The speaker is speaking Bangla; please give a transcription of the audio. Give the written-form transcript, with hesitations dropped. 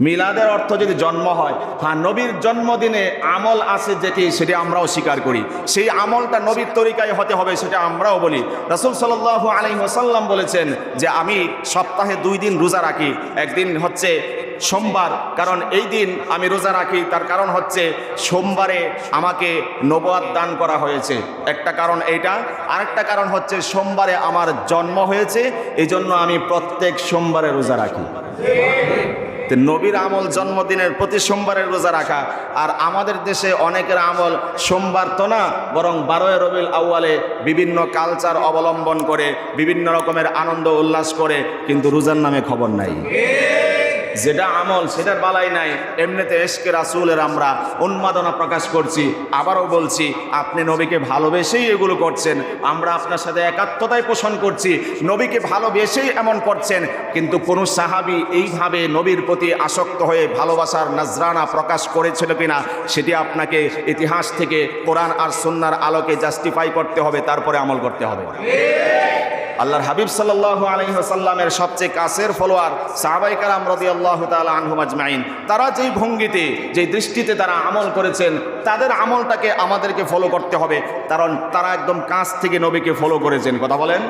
মিলাদের অর্থ যদি জন্ম হয়, হ্যাঁ নবীর জন্মদিনে আমল আছে সেটি আমরাও স্বীকার করি, সেই আমলটা নবীর তরিকায় হতে হবে সেটা আমরাও বলি। রাসূল সাল্লাল্লাহু আলাইহি ওয়াসাল্লাম বলেছেন যে আমি সপ্তাহে 2 দিন রোজা রাখি, একদিন হচ্ছে সোমবার, কারণ এই দিন আমি রোজা রাখি তার কারণ হচ্ছে সোমবারে আমাকে নবুয়ত দান করা হয়েছে, একটা কারণ এইটা। আরেকটা কারণ হচ্ছে সোমবারে আমার জন্ম হয়েছে, এই জন্য আমি প্রত্যেক সোমবারে রোজা রাখি। নবীর আমল জন্মদিনের প্রতি সোমবারের রোজা রাখা, আর আমাদের দেশে অনেকের আমল সোমবার তো না, বরং 12 রবিউল আউয়ালে বিভিন্ন কালচার অবলম্বন করে বিভিন্ন রকমের আনন্দ উল্লাস করে, কিন্তু রোজার নামে খবর নাই। যেটা আমল সেটার বালাই নাই, এমনিতে ইশকে রাসূলের আমরা উন্মাদনা প্রকাশ করছি। আবারও বলছি, আপনি নবীকে ভালোবেসেই এগুলো করছেন, আমরা আপনার সাথে একাত্মতায় পোষণ করছি, নবীকে ভালোবেসেই এমন করছেন। কিন্তু কোন সাহাবী এইভাবে নবীর প্রতি আসক্ত হয়ে ভালোবাসার নজরানা প্রকাশ করেছিল কিনা সেটি আপনাকে ইতিহাস থেকে কোরআন আর সুন্নাহর আলোকে জাস্টিফাই করতে হবে, তারপরে আমল করতে হবে। আল্লাহর হাবিব সাল্লাল্লাহু আলাইহি ওয়াসাল্লামের সবচেয়ে কাছের ফলোয়ার সাহাবায়ে কেরাম রাদিয়াল্লাহু তাআলা আনহুম আজমাইন, তারা যেই ভঙ্গিতে যেই দৃষ্টিতে তারা আমল করেছেন, তাদের আমলটাকে আমাদেরকে ফলো করতে হবে, কারণ তারা একদম কাছ থেকে নবীকে ফলো করেছেন। কথা বলেন।